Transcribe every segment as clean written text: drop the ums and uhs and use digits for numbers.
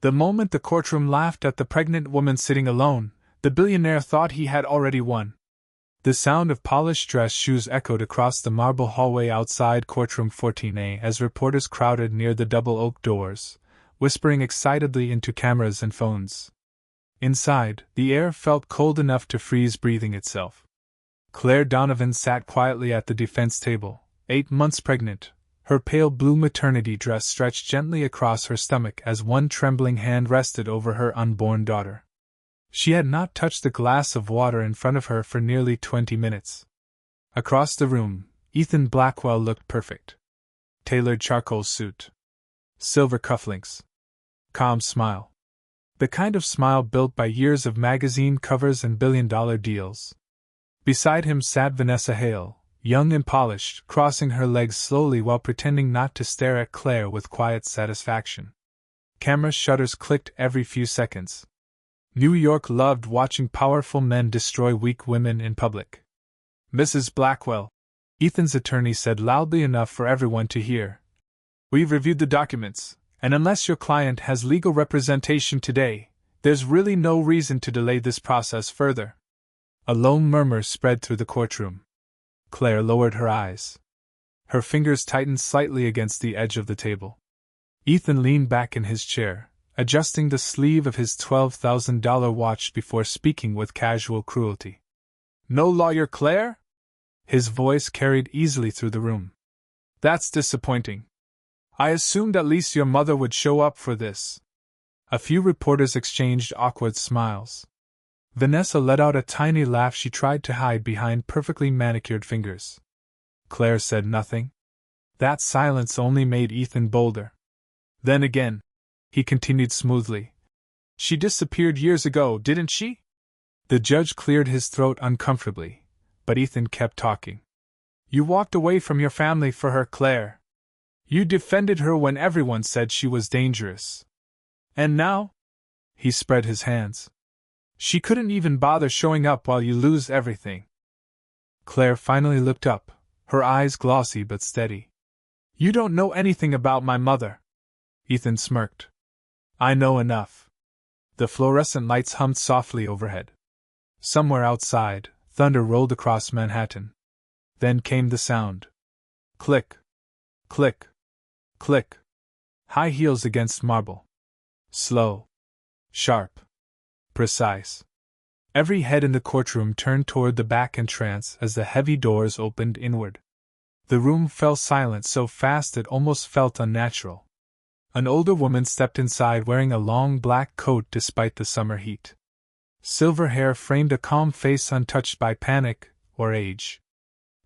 The moment the courtroom laughed at the pregnant woman sitting alone, the billionaire thought he had already won. The sound of polished dress shoes echoed across the marble hallway outside courtroom 14A as reporters crowded near the double oak doors, whispering excitedly into cameras and phones. Inside, the air felt cold enough to freeze breathing itself. Claire Donovan sat quietly at the defense table, 8 months pregnant, her pale blue maternity dress stretched gently across her stomach as one trembling hand rested over her unborn daughter. She had not touched the glass of water in front of her for nearly 20 minutes. Across the room, Ethan Blackwell looked perfect. Tailored charcoal suit. Silver cufflinks. Calm smile. The kind of smile built by years of magazine covers and billion-dollar deals. Beside him sat Vanessa Hale, young and polished, crossing her legs slowly while pretending not to stare at Claire with quiet satisfaction. Camera shutters clicked every few seconds. New York loved watching powerful men destroy weak women in public. "Mrs. Blackwell," Ethan's attorney said loudly enough for everyone to hear. "We've reviewed the documents, and unless your client has legal representation today, there's really no reason to delay this process further." A low murmur spread through the courtroom. Claire lowered her eyes. Her fingers tightened slightly against the edge of the table. Ethan leaned back in his chair, adjusting the sleeve of his $12,000 watch before speaking with casual cruelty. "No lawyer, Claire?" His voice carried easily through the room. "That's disappointing. I assumed at least your mother would show up for this." A few reporters exchanged awkward smiles. Vanessa let out a tiny laugh she tried to hide behind perfectly manicured fingers. Claire said nothing. That silence only made Ethan bolder. "Then again," he continued smoothly, "she disappeared years ago, didn't she?" The judge cleared his throat uncomfortably, but Ethan kept talking. "You walked away from your family for her, Claire. You defended her when everyone said she was dangerous. And now?" He spread his hands. "She couldn't even bother showing up while you lose everything." Claire finally looked up, her eyes glossy but steady. "You don't know anything about my mother." Ethan smirked. "I know enough." The fluorescent lights hummed softly overhead. Somewhere outside, thunder rolled across Manhattan. Then came the sound. Click. Click. Click. High heels against marble. Slow. Sharp. Precise. Every head in the courtroom turned toward the back entrance as the heavy doors opened inward. The room fell silent so fast it almost felt unnatural. An older woman stepped inside wearing a long black coat despite the summer heat. Silver hair framed a calm face untouched by panic or age.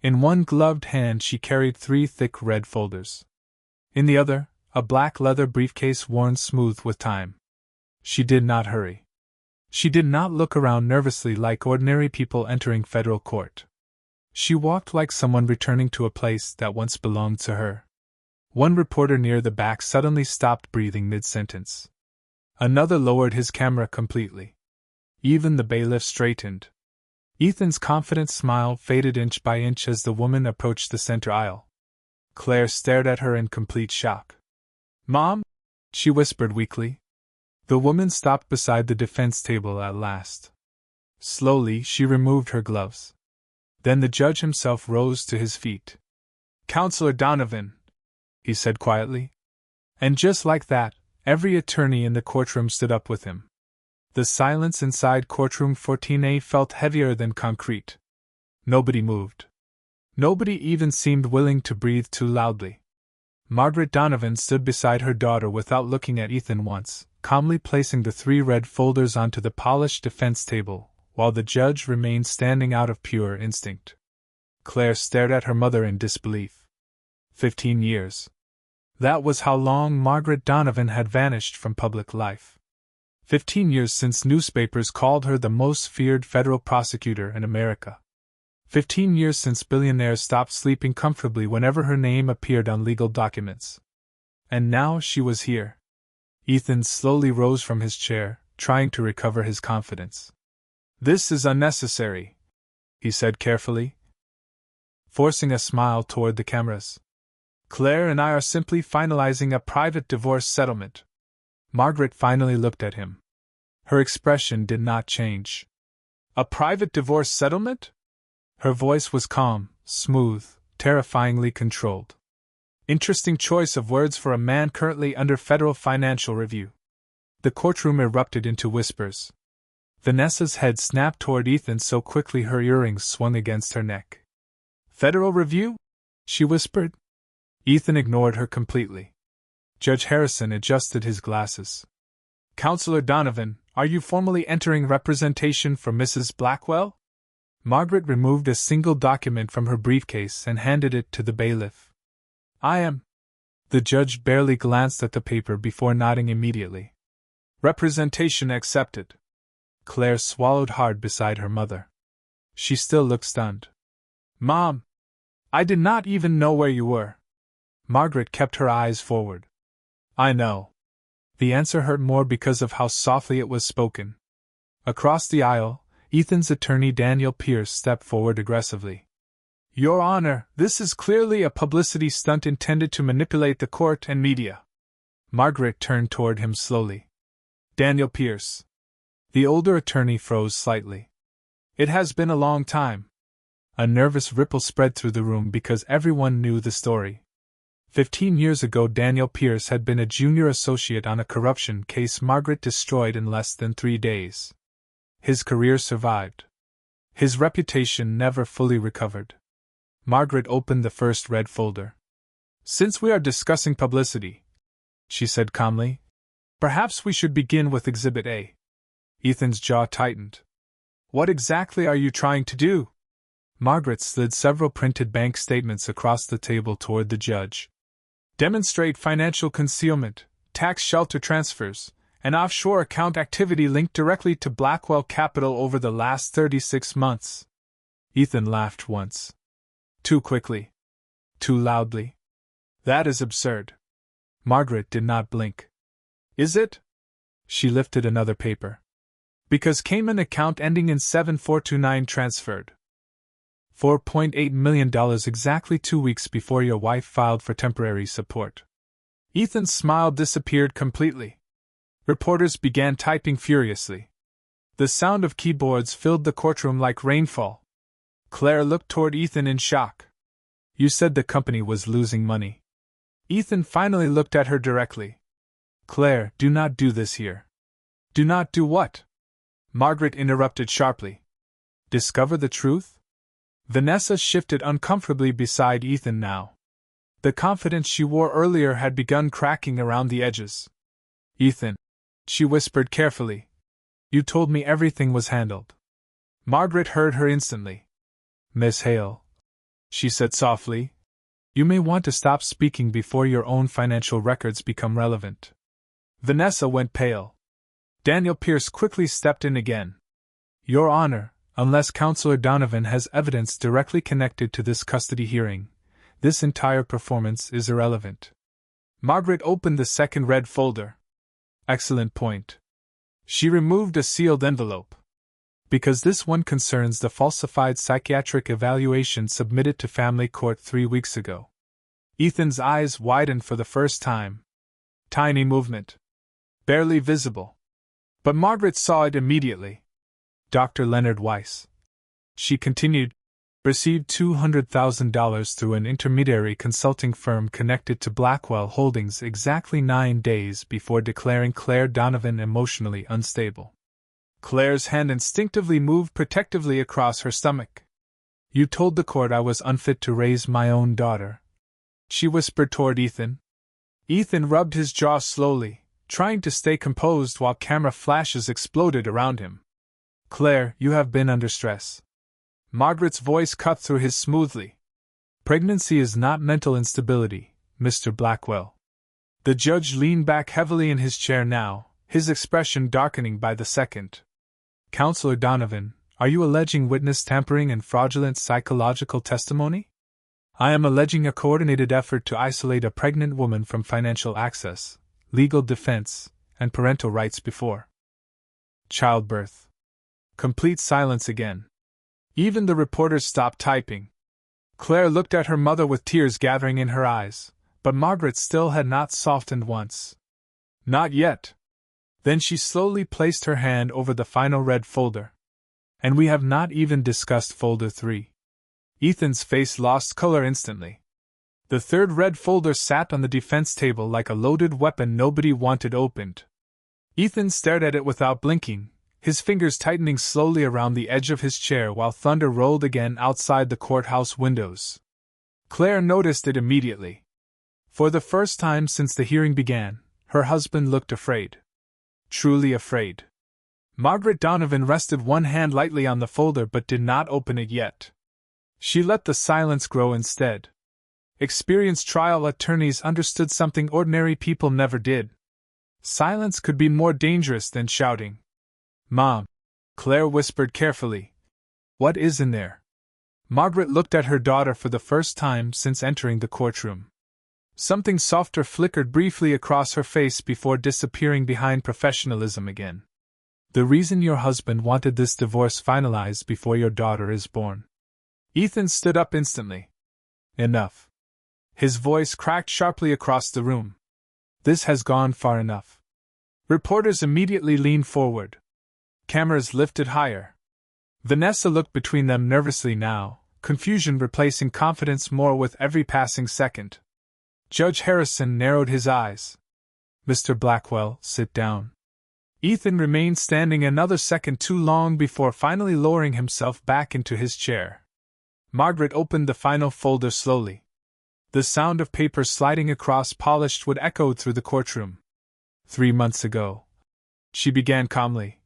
In one gloved hand she carried 3 thick red folders. In the other, a black leather briefcase worn smooth with time. She did not hurry. She did not look around nervously like ordinary people entering federal court. She walked like someone returning to a place that once belonged to her. One reporter near the back suddenly stopped breathing mid-sentence. Another lowered his camera completely. Even the bailiff straightened. Ethan's confident smile faded inch by inch as the woman approached the center aisle. Claire stared at her in complete shock. "Mom?" she whispered weakly. The woman stopped beside the defense table at last. Slowly, she removed her gloves. Then the judge himself rose to his feet. "Counselor Donovan," he said quietly. And just like that, every attorney in the courtroom stood up with him. The silence inside courtroom 14A felt heavier than concrete. Nobody moved. Nobody even seemed willing to breathe too loudly. Margaret Donovan stood beside her daughter without looking at Ethan once, calmly placing the 3 red folders onto the polished defense table, while the judge remained standing out of pure instinct. Claire stared at her mother in disbelief. 15 years. That was how long Margaret Donovan had vanished from public life. 15 years since newspapers called her the most feared federal prosecutor in America. 15 years since Billionaire stopped sleeping comfortably whenever her name appeared on legal documents. And now she was here. Ethan slowly rose from his chair, trying to recover his confidence. "This is unnecessary," he said carefully, forcing a smile toward the cameras. "Claire and I are simply finalizing a private divorce settlement. Margaret finally looked at him. Her expression did not change. A private divorce settlement? Her voice was calm, smooth, terrifyingly controlled. Interesting choice of words for a man currently under federal financial review. The courtroom erupted into whispers. Vanessa's head snapped toward Ethan so quickly her earrings swung against her neck. Federal review? She whispered. Ethan ignored her completely. Judge Harrison adjusted his glasses. Counselor Donovan, are you formally entering representation for Mrs. Blackwell? Margaret removed a single document from her briefcase and handed it to the bailiff. I am. The judge barely glanced at the paper before nodding immediately. Representation accepted. Claire swallowed hard beside her mother. She still looked stunned. Mom! I did not even know where you were. Margaret kept her eyes forward. I know. The answer hurt more because of how softly it was spoken. Across the aisle, Ethan's attorney Daniel Pierce stepped forward aggressively. Your Honor, this is clearly a publicity stunt intended to manipulate the court and media. Margaret turned toward him slowly. Daniel Pierce. The older attorney froze slightly. It has been a long time. A nervous ripple spread through the room because everyone knew the story. 15 years ago, Daniel Pierce had been a junior associate on a corruption case Margaret destroyed in less than 3 days. His career survived. His reputation never fully recovered. Margaret opened the first red folder. Since we are discussing publicity, she said calmly, perhaps we should begin with Exhibit A. Ethan's jaw tightened. What exactly are you trying to do? Margaret slid several printed bank statements across the table toward the judge. Demonstrate financial concealment, tax shelter transfers, and offshore account activity linked directly to Blackwell Capital over the last 36 months. Ethan laughed once. Too quickly. Too loudly. That is absurd. Margaret did not blink. Is it? She lifted another paper. Because Cayman account ending in 7429 transferred $4.8 million exactly 2 weeks before your wife filed for temporary support. Ethan's smile disappeared completely. Reporters began typing furiously. The sound of keyboards filled the courtroom like rainfall. Claire looked toward Ethan in shock. You said the company was losing money. Ethan finally looked at her directly. Claire, do not do this here. Do not do what? Margaret interrupted sharply. Discover the truth? Vanessa shifted uncomfortably beside Ethan now. The confidence she wore earlier had begun cracking around the edges. Ethan, she whispered carefully, you told me everything was handled. Margaret heard her instantly. Miss Hale, she said softly, you may want to stop speaking before your own financial records become relevant. Vanessa went pale. Daniel Pierce quickly stepped in again. Your Honor, unless Counselor Donovan has evidence directly connected to this custody hearing, this entire performance is irrelevant. Margaret opened the second red folder. Excellent point. She removed a sealed envelope. Because this one concerns the falsified psychiatric evaluation submitted to family court 3 weeks ago. Ethan's eyes widened for the first time. Tiny movement. Barely visible. But Margaret saw it immediately. Dr. Leonard Weiss. She continued, received $200,000 through an intermediary consulting firm connected to Blackwell Holdings exactly 9 days before declaring Claire Donovan emotionally unstable. Claire's hand instinctively moved protectively across her stomach. You told the court I was unfit to raise my own daughter. She whispered toward Ethan. Ethan rubbed his jaw slowly, trying to stay composed while camera flashes exploded around him. Claire, you have been under stress. Margaret's voice cut through his smoothly. Pregnancy is not mental instability, Mr. Blackwell. The judge leaned back heavily in his chair now, his expression darkening by the second. Counselor Donovan, are you alleging witness tampering and fraudulent psychological testimony? I am alleging a coordinated effort to isolate a pregnant woman from financial access, legal defense, and parental rights before childbirth. Complete silence again. Even the reporters stopped typing. Claire looked at her mother with tears gathering in her eyes, but Margaret still had not softened once. Not yet, Then she slowly placed her hand over the final red folder. And we have not even discussed folder 3. Ethan's face lost color instantly. The third red folder sat on the defense table like a loaded weapon nobody wanted opened. Ethan stared at it without blinking, his fingers tightening slowly around the edge of his chair while thunder rolled again outside the courthouse windows. Claire noticed it immediately. For the first time since the hearing began, her husband looked afraid. Truly afraid. Margaret Donovan rested one hand lightly on the folder but did not open it yet. She let the silence grow instead. Experienced trial attorneys understood something ordinary people never did. Silence could be more dangerous than shouting. "Mom," Claire whispered carefully. "What is in there?" Margaret looked at her daughter for the first time since entering the courtroom. Something softer flickered briefly across her face before disappearing behind professionalism again. "The reason your husband wanted this divorce finalized before your daughter is born." Ethan stood up instantly. "Enough." His voice cracked sharply across the room. "This has gone far enough." Reporters immediately leaned forward. Cameras lifted higher. Vanessa looked between them nervously now, confusion replacing confidence more with every passing second. Judge Harrison narrowed his eyes. "Mr. Blackwell, sit down." Ethan remained standing another second too long before finally lowering himself back into his chair. Margaret opened the final folder slowly. The sound of paper sliding across polished wood echoed through the courtroom. 3 months ago, she began calmly,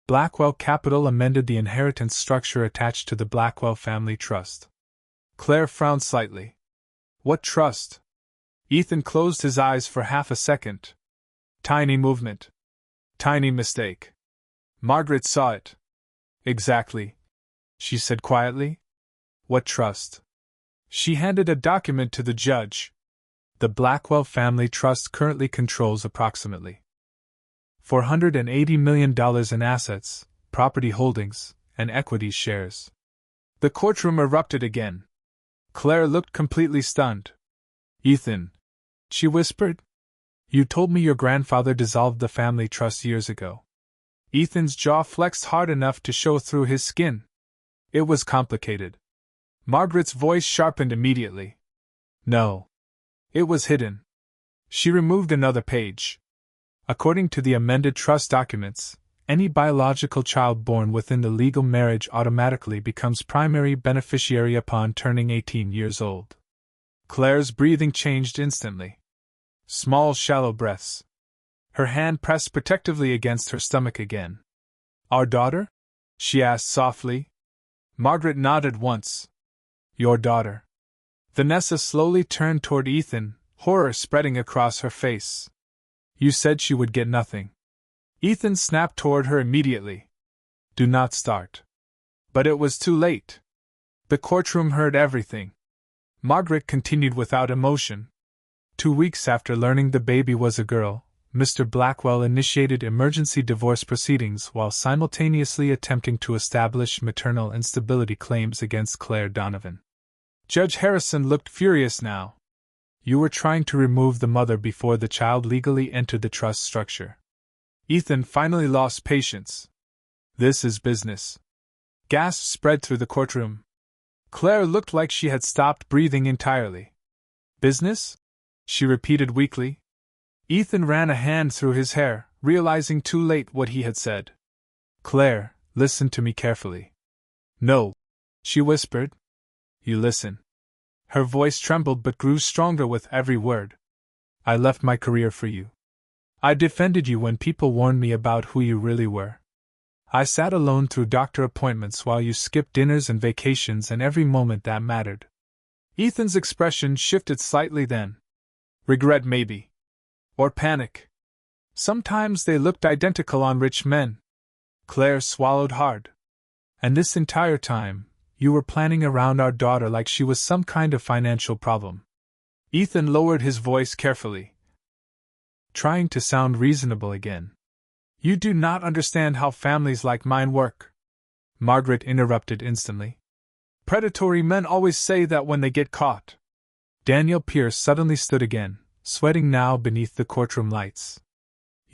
Blackwell Capital amended the inheritance structure attached to the Blackwell Family Trust. Claire frowned slightly. "What trust?" Ethan closed his eyes for half a second. Tiny movement. Tiny mistake. Margaret saw it. "Exactly," she said quietly. "What trust?" She handed a document to the judge. The Blackwell Family Trust currently controls approximately $480 million in assets, property holdings, and equity shares. The courtroom erupted again. Claire looked completely stunned. "Ethan," she whispered, "you told me your grandfather dissolved the family trust years ago." Ethan's jaw flexed hard enough to show through his skin. It was complicated. Margaret's voice sharpened immediately. "No. It was hidden." She removed another page. According to the amended trust documents, any biological child born within the legal marriage automatically becomes primary beneficiary upon turning 18 years old. Claire's breathing changed instantly. Small, shallow breaths. Her hand pressed protectively against her stomach again. "Our daughter?" she asked softly. Margaret nodded once. "Your daughter." Vanessa slowly turned toward Ethan, horror spreading across her face. "You said she would get nothing." Ethan snapped toward her immediately. "Do not start." But it was too late. The courtroom heard everything. Margaret continued without emotion. 2 weeks after learning the baby was a girl, Mr. Blackwell initiated emergency divorce proceedings while simultaneously attempting to establish maternal instability claims against Claire Donovan. Judge Harrison looked furious now. "You were trying to remove the mother before the child legally entered the trust structure." Ethan finally lost patience. "This is business." Gasps spread through the courtroom. Claire looked like she had stopped breathing entirely. "Business?" she repeated weakly. Ethan ran a hand through his hair, realizing too late what he had said. "Claire, listen to me carefully." "No," she whispered. "You listen." Her voice trembled but grew stronger with every word. "I left my career for you. I defended you when people warned me about who you really were. I sat alone through doctor appointments while you skipped dinners and vacations and every moment that mattered." Ethan's expression shifted slightly then. Regret maybe. Or panic. Sometimes they looked identical on rich men. Claire swallowed hard. "And this entire time, you were planning around our daughter like she was some kind of financial problem." Ethan lowered his voice carefully, trying to sound reasonable again. "You do not understand how families like mine work," Margaret interrupted instantly. "Predatory men always say that when they get caught." Daniel Pierce suddenly stood again, sweating now beneath the courtroom lights.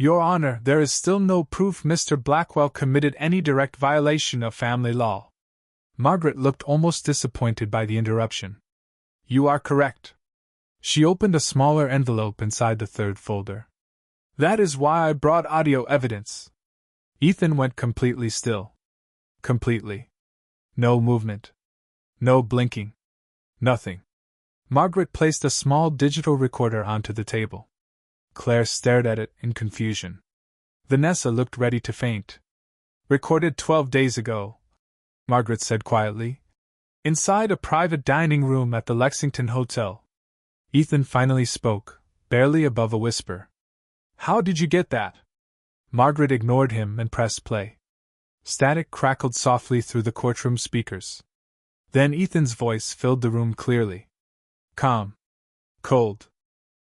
Your Honor, there is still no proof Mr. Blackwell committed any direct violation of family law. Margaret looked almost disappointed by the interruption. You are correct. She opened a smaller envelope inside the third folder. That is why I brought audio evidence. Ethan went completely still. Completely. No movement. No blinking. Nothing. Margaret placed a small digital recorder onto the table. Claire stared at it in confusion. Vanessa looked ready to faint. Recorded 12 days ago, Margaret said quietly. Inside a private dining room at the Lexington Hotel. Ethan finally spoke, barely above a whisper. How did you get that? Margaret ignored him and pressed play. Static crackled softly through the courtroom speakers. Then Ethan's voice filled the room clearly. Calm. Cold.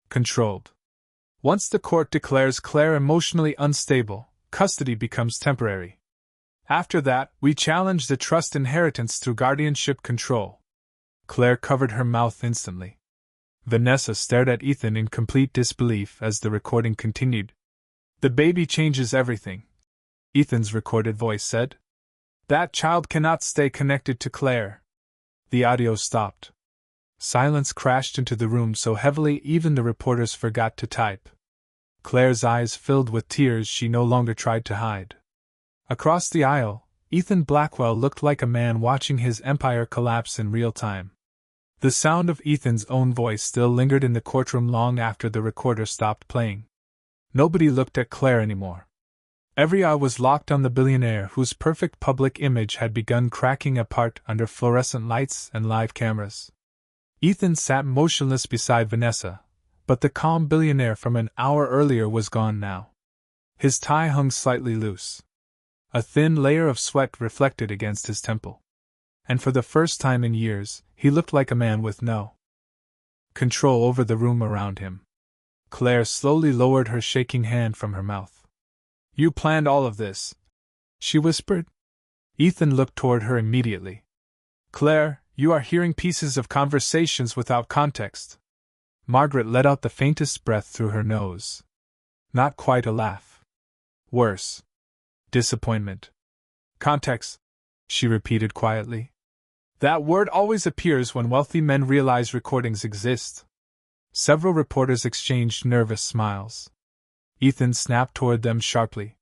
Controlled. Once the court declares Claire emotionally unstable, custody becomes temporary. After that, we challenge the trust inheritance through guardianship control. Claire covered her mouth instantly. Vanessa stared at Ethan in complete disbelief as the recording continued. The baby changes everything, Ethan's recorded voice said. That child cannot stay connected to Claire. The audio stopped. Silence crashed into the room so heavily even the reporters forgot to type. Claire's eyes filled with tears she no longer tried to hide. Across the aisle, Ethan Blackwell looked like a man watching his empire collapse in real time. The sound of Ethan's own voice still lingered in the courtroom long after the recorder stopped playing. Nobody looked at Claire anymore. Every eye was locked on the billionaire whose perfect public image had begun cracking apart under fluorescent lights and live cameras. Ethan sat motionless beside Vanessa, but the calm billionaire from an hour earlier was gone now. His tie hung slightly loose. A thin layer of sweat reflected against his temple. And for the first time in years, he looked like a man with no control over the room around him. Claire slowly lowered her shaking hand from her mouth. You planned all of this, she whispered. Ethan looked toward her immediately. Claire, you are hearing pieces of conversations without context. Margaret let out the faintest breath through her nose. Not quite a laugh. Worse. Disappointment. Context, she repeated quietly. That word always appears when wealthy men realize recordings exist. Several reporters exchanged nervous smiles. Ethan snapped toward them sharply.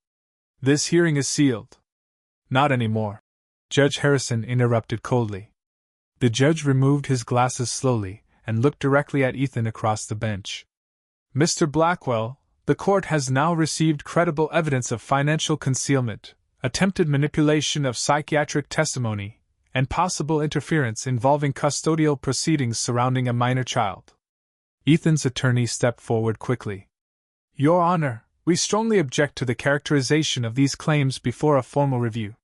This hearing is sealed. Not anymore. Judge Harrison interrupted coldly. The judge removed his glasses slowly and looked directly at Ethan across the bench. Mr. Blackwell, the court has now received credible evidence of financial concealment, attempted manipulation of psychiatric testimony, and possible interference involving custodial proceedings surrounding a minor child. Ethan's attorney stepped forward quickly. Your Honor, we strongly object to the characterization of these claims before a formal review.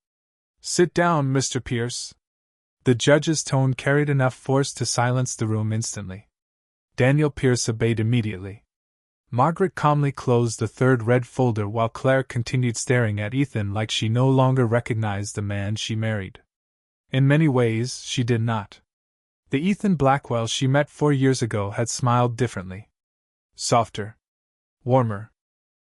Sit down, Mr. Pierce. The judge's tone carried enough force to silence the room instantly. Daniel Pierce obeyed immediately. Margaret calmly closed the third red folder while Claire continued staring at Ethan like she no longer recognized the man she married. In many ways, she did not. The Ethan Blackwell she met 4 years ago had smiled differently. Softer. Warmer.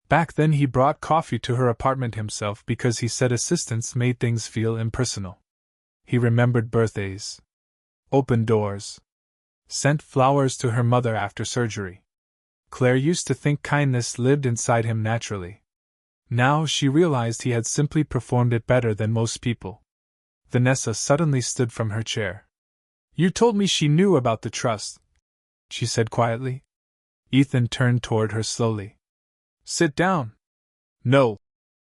Back then he brought coffee to her apartment himself because he said assistance made things feel impersonal. He remembered birthdays. Opened doors. Sent flowers to her mother after surgery. Claire used to think kindness lived inside him naturally. Now she realized he had simply performed it better than most people. Vanessa suddenly stood from her chair. You told me she knew about the trust, she said quietly. Ethan turned toward her slowly. Sit down. No.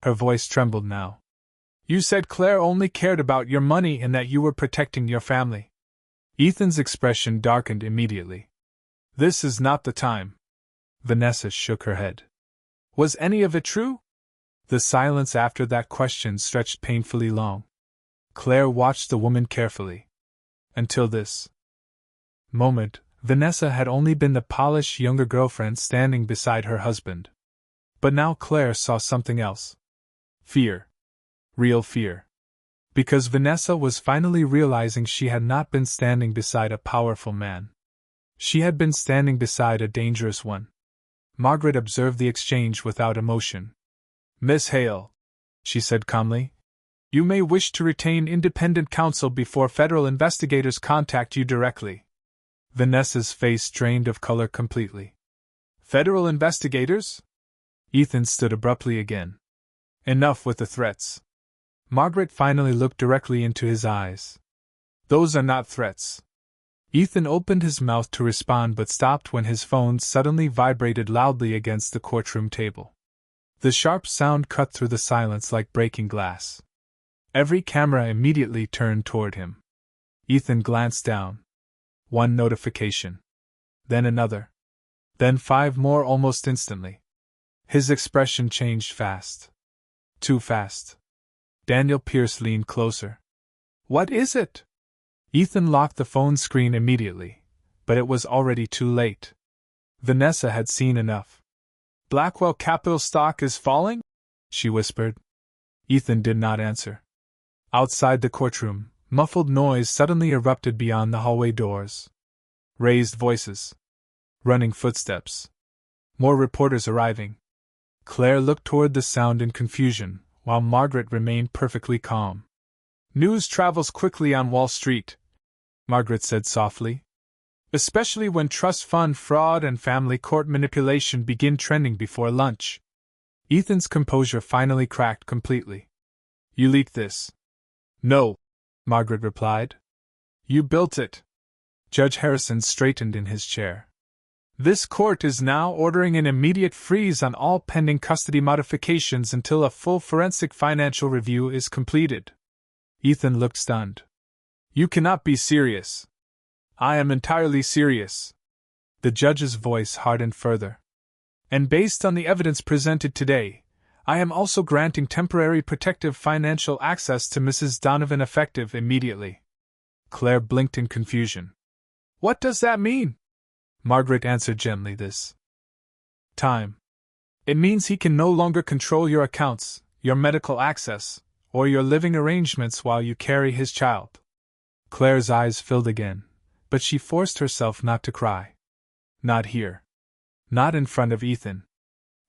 Her voice trembled now. You said Claire only cared about your money and that you were protecting your family. Ethan's expression darkened immediately. This is not the time. Vanessa shook her head. Was any of it true? The silence after that question stretched painfully long. Claire watched the woman carefully. Until this moment, Vanessa had only been the polished younger girlfriend standing beside her husband. But now Claire saw something else. Fear. Real fear. Because Vanessa was finally realizing she had not been standing beside a powerful man. She had been standing beside a dangerous one. Margaret observed the exchange without emotion. "Miss Hale," she said calmly, "you may wish to retain independent counsel before federal investigators contact you directly." Vanessa's face drained of color completely. "Federal investigators?" Ethan stood abruptly again. "Enough with the threats." Margaret finally looked directly into his eyes. "Those are not threats." Ethan opened his mouth to respond but stopped when his phone suddenly vibrated loudly against the courtroom table. The sharp sound cut through the silence like breaking glass. Every camera immediately turned toward him. Ethan glanced down. One notification. Then another. Then 5 more almost instantly. His expression changed fast. Too fast. Daniel Pierce leaned closer. "What is it?" Ethan locked the phone screen immediately, but it was already too late. Vanessa had seen enough. "Blackwell capital stock is falling?" she whispered. Ethan did not answer. Outside the courtroom, muffled noise suddenly erupted beyond the hallway doors. Raised voices. Running footsteps. More reporters arriving. Claire looked toward the sound in confusion, while Margaret remained perfectly calm. "News travels quickly on Wall Street," Margaret said softly. "Especially when trust fund fraud and family court manipulation begin trending before lunch." Ethan's composure finally cracked completely. "You leaked this?" "No," Margaret replied. "You built it." Judge Harrison straightened in his chair. "This court is now ordering an immediate freeze on all pending custody modifications until a full forensic financial review is completed." Ethan looked stunned. "You cannot be serious." "I am entirely serious." The judge's voice hardened further. "And based on the evidence presented today, I am also granting temporary protective financial access to Mrs. Donovan effective immediately." Claire blinked in confusion. "What does that mean?" Margaret answered gently, "This time. It means he can no longer control your accounts, your medical access, or your living arrangements while you carry his child." Claire's eyes filled again, but she forced herself not to cry. Not here. Not in front of Ethan.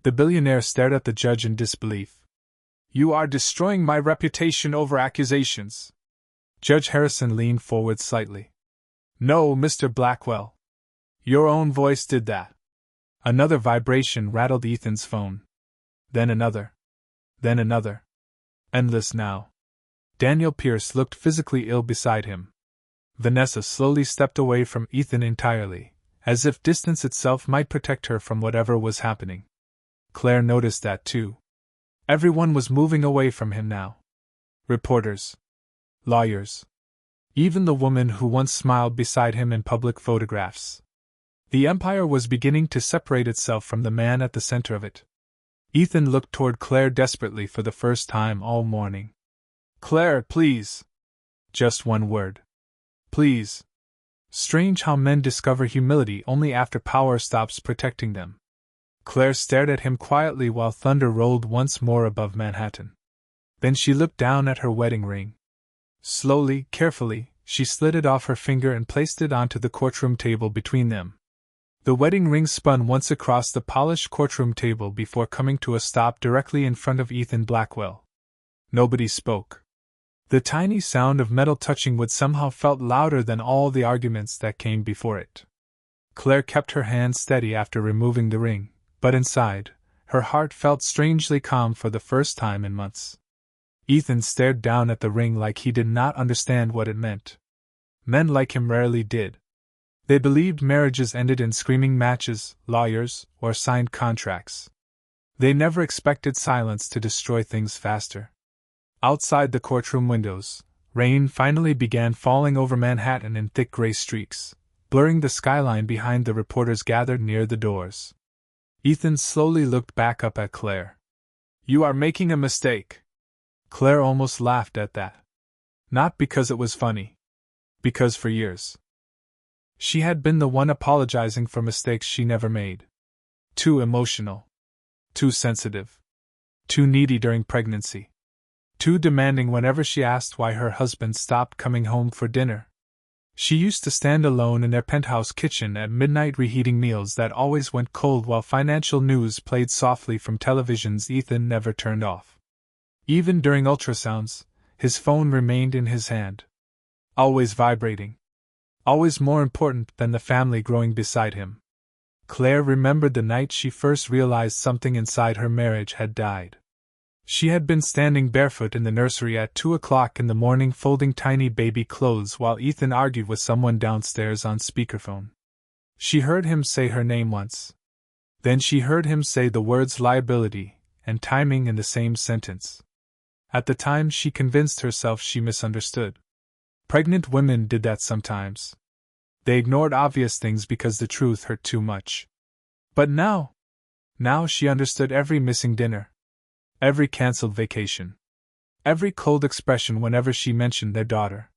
The billionaire stared at the judge in disbelief. "You are destroying my reputation over accusations." Judge Harrison leaned forward slightly. "No, Mr. Blackwell. Your own voice did that." Another vibration rattled Ethan's phone. Then another. Then another. Endless now. Daniel Pierce looked physically ill beside him. Vanessa slowly stepped away from Ethan entirely, as if distance itself might protect her from whatever was happening. Claire noticed that too. Everyone was moving away from him now. Reporters. Lawyers. Even the woman who once smiled beside him in public photographs. The empire was beginning to separate itself from the man at the center of it. Ethan looked toward Claire desperately for the first time all morning. "Claire, please." Just one word. "Please." Strange how men discover humility only after power stops protecting them. Claire stared at him quietly while thunder rolled once more above Manhattan. Then she looked down at her wedding ring. Slowly, carefully, she slid it off her finger and placed it onto the courtroom table between them. The wedding ring spun once across the polished courtroom table before coming to a stop directly in front of Ethan Blackwell. Nobody spoke. The tiny sound of metal touching wood somehow felt louder than all the arguments that came before it. Claire kept her hand steady after removing the ring, but inside, her heart felt strangely calm for the first time in months. Ethan stared down at the ring like he did not understand what it meant. Men like him rarely did. They believed marriages ended in screaming matches, lawyers, or signed contracts. They never expected silence to destroy things faster. Outside the courtroom windows, rain finally began falling over Manhattan in thick gray streaks, blurring the skyline behind the reporters gathered near the doors. Ethan slowly looked back up at Claire. "You are making a mistake." Claire almost laughed at that. Not because it was funny. Because for years she had been the one apologizing for mistakes she never made. Too emotional. Too sensitive. Too needy during pregnancy. Too demanding whenever she asked why her husband stopped coming home for dinner. She used to stand alone in their penthouse kitchen at midnight reheating meals that always went cold while financial news played softly from televisions Ethan never turned off. Even during ultrasounds, his phone remained in his hand. Always vibrating. Always more important than the family growing beside him. Claire remembered the night she first realized something inside her marriage had died. She had been standing barefoot in the nursery at 2 o'clock in the morning folding tiny baby clothes while Ethan argued with someone downstairs on speakerphone. She heard him say her name once. Then she heard him say the words liability and timing in the same sentence. At the time she convinced herself she misunderstood. Pregnant women did that sometimes. They ignored obvious things because the truth hurt too much. But now she understood every missing dinner. Every cancelled vacation. Every cold expression whenever she mentioned their daughter.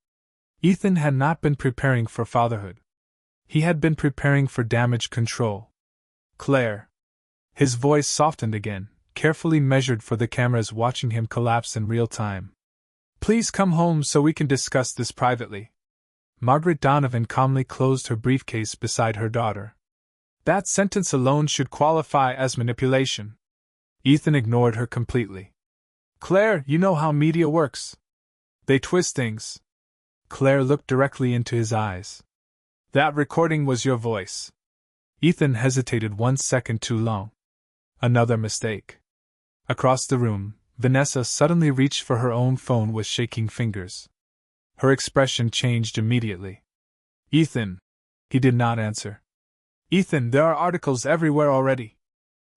Ethan had not been preparing for fatherhood. He had been preparing for damage control. Claire. His voice softened again, carefully measured for the cameras watching him collapse in real time. Please come home so we can discuss this privately. Margaret Donovan calmly closed her briefcase beside her daughter. That sentence alone should qualify as manipulation. Ethan ignored her completely. Claire, you know how media works. They twist things. Claire looked directly into his eyes. That recording was your voice. Ethan hesitated 1 second too long. Another mistake. Across the room, Vanessa suddenly reached for her own phone with shaking fingers. Her expression changed immediately. Ethan. He did not answer. Ethan, there are articles everywhere already.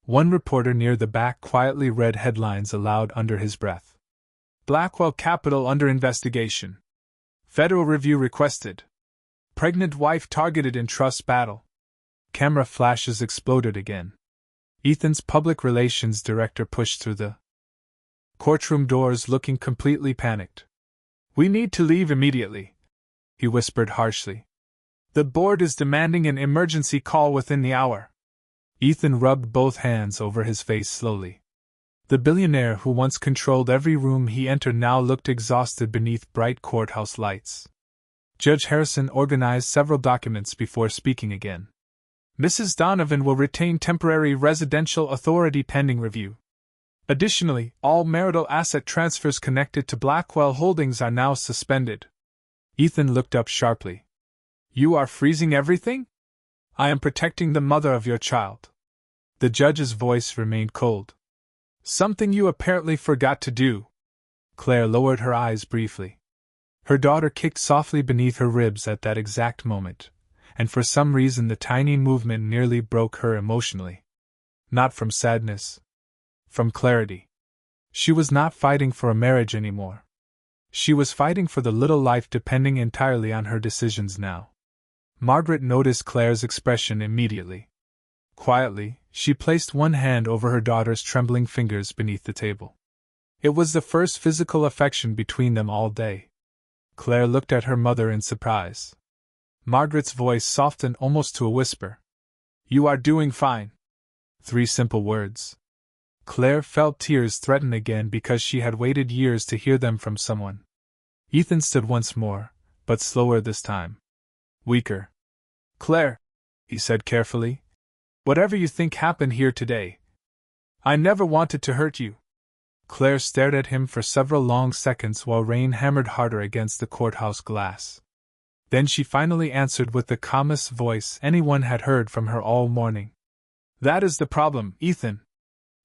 One reporter near the back quietly read headlines aloud under his breath. Blackwell Capital under investigation. Federal review requested. Pregnant wife targeted in trust battle. Camera flashes exploded again. Ethan's public relations director pushed through the courtroom doors looking completely panicked. We need to leave immediately, he whispered harshly. The board is demanding an emergency call within the hour. Ethan rubbed both hands over his face slowly. The billionaire who once controlled every room he entered now looked exhausted beneath bright courthouse lights. Judge Harrison organized several documents before speaking again. Mrs. Donovan will retain temporary residential authority pending review. Additionally, all marital asset transfers connected to Blackwell Holdings are now suspended. Ethan looked up sharply. You are freezing everything? I am protecting the mother of your child. The judge's voice remained cold. Something you apparently forgot to do. Claire lowered her eyes briefly. Her daughter kicked softly beneath her ribs at that exact moment, and for some reason the tiny movement nearly broke her emotionally. Not from sadness. From clarity. She was not fighting for a marriage anymore. She was fighting for the little life depending entirely on her decisions now. Margaret noticed Claire's expression immediately. Quietly, she placed one hand over her daughter's trembling fingers beneath the table. It was the first physical affection between them all day. Claire looked at her mother in surprise. Margaret's voice softened almost to a whisper. You are doing fine. 3 simple words. Claire felt tears threaten again because she had waited years to hear them from someone. Ethan stood once more, but slower this time. Weaker. Claire, he said carefully, whatever you think happened here today, I never wanted to hurt you. Claire stared at him for several long seconds while rain hammered harder against the courthouse glass. Then she finally answered with the calmest voice anyone had heard from her all morning. That is the problem, Ethan.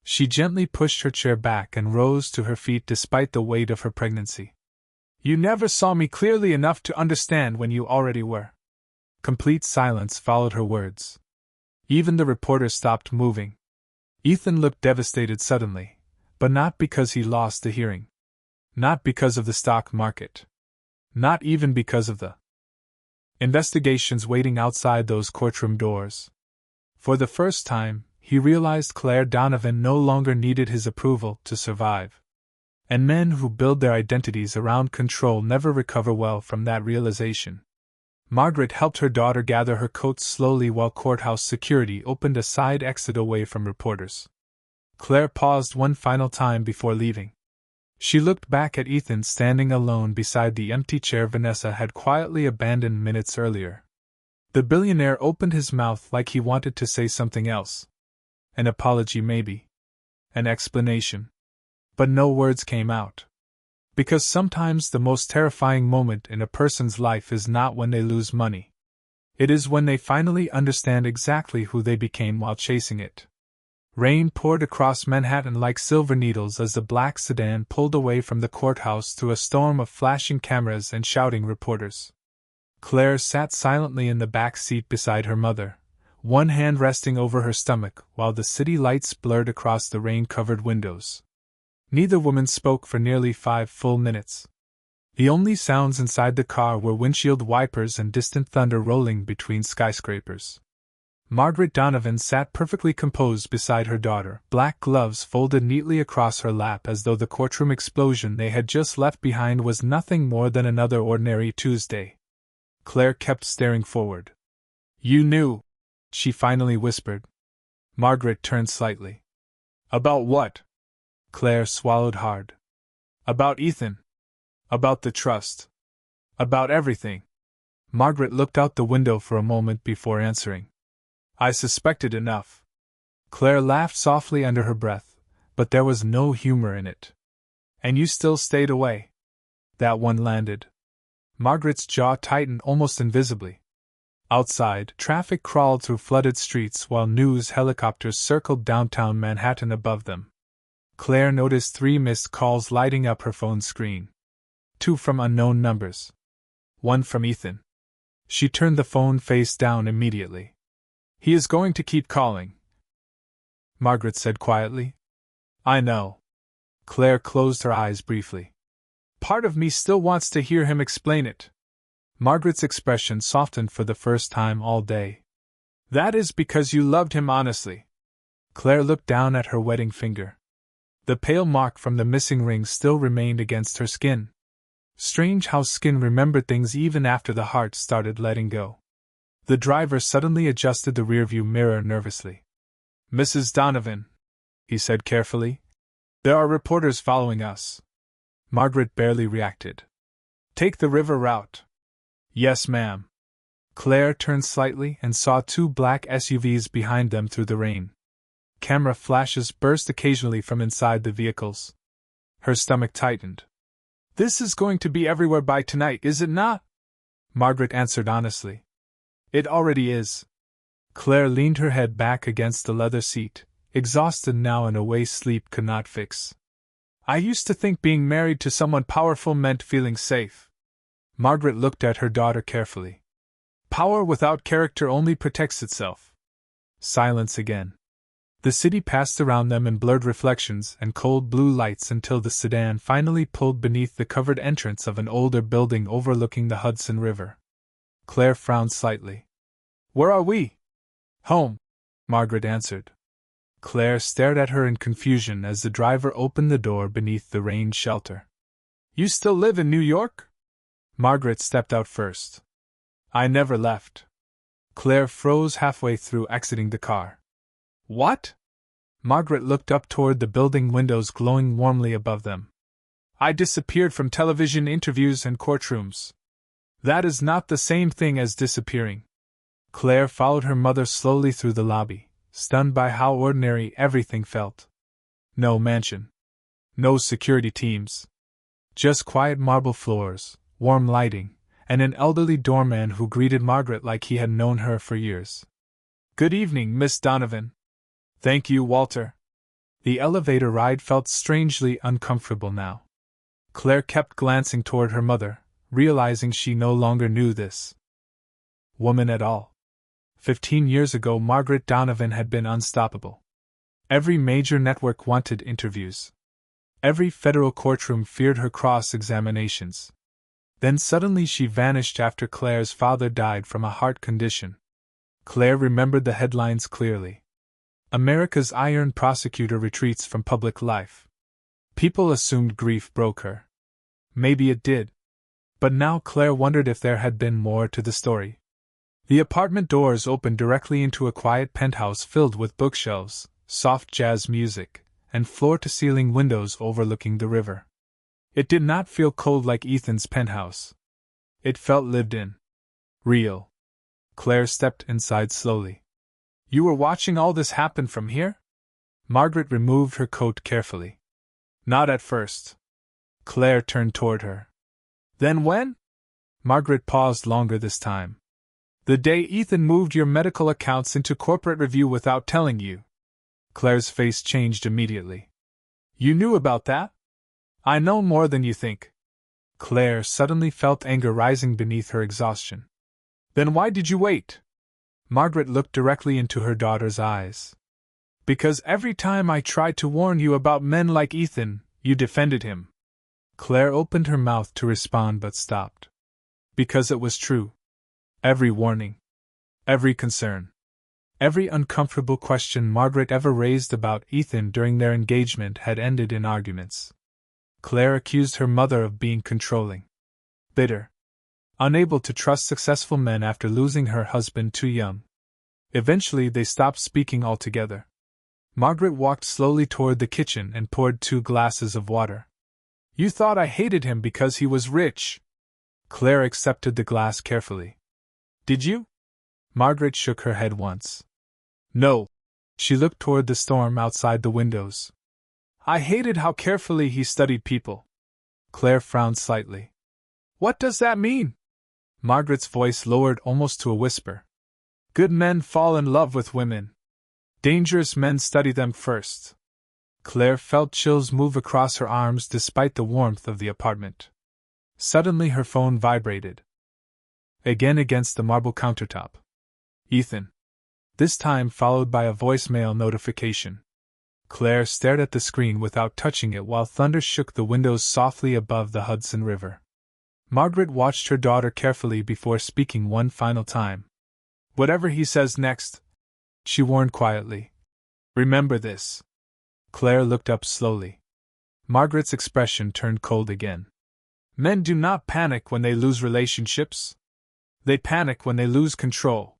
She gently pushed her chair back and rose to her feet despite the weight of her pregnancy. You never saw me clearly enough to understand when you already were. Complete silence followed her words. Even the reporter stopped moving. Ethan looked devastated suddenly, but not because he lost the hearing. Not because of the stock market. Not even because of the investigations waiting outside those courtroom doors. For the first time, he realized Claire Donovan no longer needed his approval to survive. And men who build their identities around control never recover well from that realization. Margaret helped her daughter gather her coats slowly while courthouse security opened a side exit away from reporters. Claire paused one final time before leaving. She looked back at Ethan standing alone beside the empty chair Vanessa had quietly abandoned minutes earlier. The billionaire opened his mouth like he wanted to say something else. An apology maybe. An explanation. But no words came out. Because sometimes the most terrifying moment in a person's life is not when they lose money. It is when they finally understand exactly who they became while chasing it. Rain poured across Manhattan like silver needles as the black sedan pulled away from the courthouse through a storm of flashing cameras and shouting reporters. Claire sat silently in the back seat beside her mother, one hand resting over her stomach while the city lights blurred across the rain-covered windows. Neither woman spoke for nearly 5 full minutes. The only sounds inside the car were windshield wipers and distant thunder rolling between skyscrapers. Margaret Donovan sat perfectly composed beside her daughter, black gloves folded neatly across her lap as though the courtroom explosion they had just left behind was nothing more than another ordinary Tuesday. Claire kept staring forward. "You knew," she finally whispered. Margaret turned slightly. "About what?" Claire swallowed hard. "About Ethan. About the trust. About everything." Margaret looked out the window for a moment before answering. "I suspected enough." Claire laughed softly under her breath, but there was no humor in it. "And you still stayed away?" That one landed. Margaret's jaw tightened almost invisibly. Outside, traffic crawled through flooded streets while news helicopters circled downtown Manhattan above them. Claire noticed 3 missed calls lighting up her phone screen. 2 from unknown numbers. 1 from Ethan. She turned the phone face down immediately. "He is going to keep calling," Margaret said quietly. "I know." Claire closed her eyes briefly. "Part of me still wants to hear him explain it." Margaret's expression softened for the first time all day. "That is because you loved him honestly." Claire looked down at her wedding finger. The pale mark from the missing ring still remained against her skin. Strange how skin remembered things even after the heart started letting go. The driver suddenly adjusted the rearview mirror nervously. "Mrs. Donovan," he said carefully, "there are reporters following us." Margaret barely reacted. "Take the river route." "Yes, ma'am." Claire turned slightly and saw 2 black SUVs behind them through the rain. Camera flashes burst occasionally from inside the vehicles. Her stomach tightened. "This is going to be everywhere by tonight, is it not?" Margaret answered honestly. "It already is." Claire leaned her head back against the leather seat, exhausted now in a way sleep could not fix. "I used to think being married to someone powerful meant feeling safe." Margaret looked at her daughter carefully. "Power without character only protects itself." Silence again. The city passed around them in blurred reflections and cold blue lights until the sedan finally pulled beneath the covered entrance of an older building overlooking the Hudson River. Claire frowned slightly. "Where are we?" "Home," Margaret answered. Claire stared at her in confusion as the driver opened the door beneath the rain shelter. "You still live in New York?" Margaret stepped out first. "I never left." Claire froze halfway through exiting the car. "What?" Margaret looked up toward the building windows glowing warmly above them. "I disappeared from television interviews and courtrooms." "That is not the same thing as disappearing." Claire followed her mother slowly through the lobby, stunned by how ordinary everything felt. No mansion. No security teams. Just quiet marble floors, warm lighting, and an elderly doorman who greeted Margaret like he had known her for years. "Good evening, Miss Donovan." "Thank you, Walter." The elevator ride felt strangely uncomfortable now. Claire kept glancing toward her mother, realizing she no longer knew this woman at all. 15 years ago, Margaret Donovan had been unstoppable. Every major network wanted interviews. Every federal courtroom feared her cross-examinations. Then suddenly she vanished after Claire's father died from a heart condition. Claire remembered the headlines clearly. "America's Iron Prosecutor Retreats from Public Life." People assumed grief broke her. Maybe it did. But now Claire wondered if there had been more to the story. The apartment doors opened directly into a quiet penthouse filled with bookshelves, soft jazz music, and floor-to-ceiling windows overlooking the river. It did not feel cold like Ethan's penthouse. It felt lived in. Real. Claire stepped inside slowly. You were watching all this happen from here? Margaret removed her coat carefully. Not at first. Claire turned toward her. Then when? Margaret paused longer this time. The day Ethan moved your medical accounts into corporate review without telling you. Claire's face changed immediately. You knew about that? I know more than you think. Claire suddenly felt anger rising beneath her exhaustion. Then why did you wait? Margaret looked directly into her daughter's eyes. Because every time I tried to warn you about men like Ethan, you defended him. Claire opened her mouth to respond but stopped. Because it was true. Every warning. Every concern. Every uncomfortable question Margaret ever raised about Ethan during their engagement had ended in arguments. Claire accused her mother of being controlling. Bitter. Unable to trust successful men after losing her husband too young. Eventually they stopped speaking altogether. Margaret walked slowly toward the kitchen and poured 2 glasses of water. You thought I hated him because he was rich. Claire accepted the glass carefully. Did you? Margaret shook her head once. No. She looked toward the storm outside the windows. I hated how carefully he studied people. Claire frowned slightly. What does that mean? Margaret's voice lowered almost to a whisper. Good men fall in love with women. Dangerous men study them first. Claire felt chills move across her arms despite the warmth of the apartment. Suddenly her phone vibrated. Again against the marble countertop. Ethan. This time followed by a voicemail notification. Claire stared at the screen without touching it while thunder shook the windows softly above the Hudson River. Margaret watched her daughter carefully before speaking one final time. Whatever he says next, she warned quietly. Remember this. Claire looked up slowly. Margaret's expression turned cold again. Men do not panic when they lose relationships. They panic when they lose control.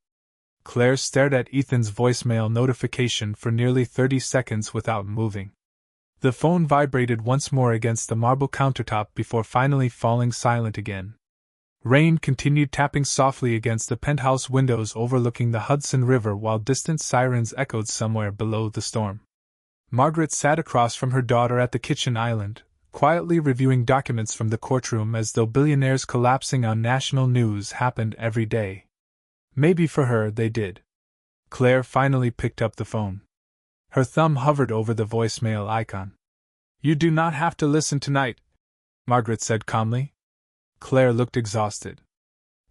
Claire stared at Ethan's voicemail notification for nearly 30 seconds without moving. The phone vibrated once more against the marble countertop before finally falling silent again. Rain continued tapping softly against the penthouse windows overlooking the Hudson River while distant sirens echoed somewhere below the storm. Margaret sat across from her daughter at the kitchen island, quietly reviewing documents from the courtroom as though Billionaire's collapsing on national news happened every day. Maybe for her they did. Claire finally picked up the phone. Her thumb hovered over the voicemail icon. You do not have to listen tonight, Margaret said calmly. Claire looked exhausted.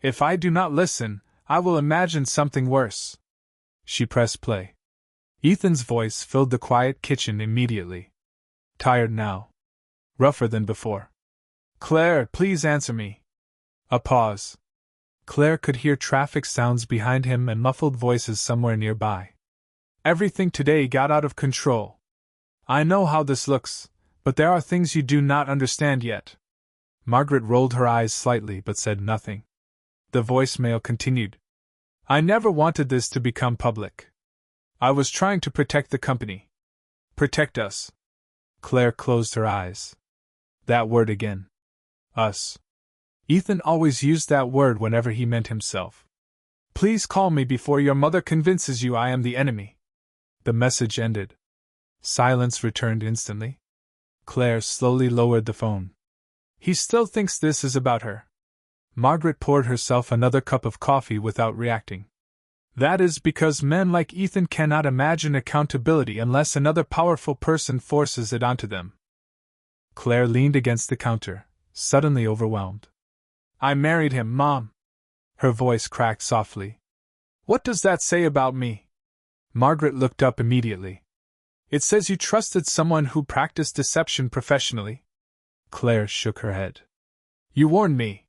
If I do not listen, I will imagine something worse. She pressed play. Ethan's voice filled the quiet kitchen immediately. Tired now. Rougher than before. Claire, please answer me. A pause. Claire could hear traffic sounds behind him and muffled voices somewhere nearby. Everything today got out of control. I know how this looks, but there are things you do not understand yet. Margaret rolled her eyes slightly but said nothing. The voicemail continued. I never wanted this to become public. I was trying to protect the company. Protect us. Claire closed her eyes. That word again. Us. Ethan always used that word whenever he meant himself. Please call me before your mother convinces you I am the enemy. The message ended. Silence returned instantly. Claire slowly lowered the phone. He still thinks this is about her. Margaret poured herself another cup of coffee without reacting. That is because men like Ethan cannot imagine accountability unless another powerful person forces it onto them. Claire leaned against the counter, suddenly overwhelmed. I married him, Mom. Her voice cracked softly. What does that say about me? Margaret looked up immediately. It says you trusted someone who practiced deception professionally. Claire shook her head. You warned me.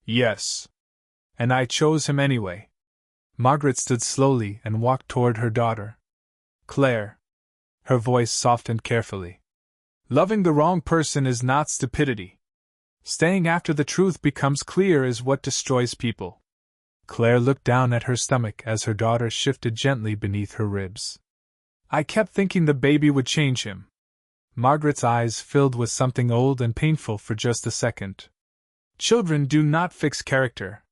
Yes. And I chose him anyway. Margaret stood slowly and walked toward her daughter. Claire. Her voice softened carefully. Loving the wrong person is not stupidity. Staying after the truth becomes clear is what destroys people. Claire looked down at her stomach as her daughter shifted gently beneath her ribs. I kept thinking the baby would change him. Margaret's eyes filled with something old and painful for just a second. Children do not fix character.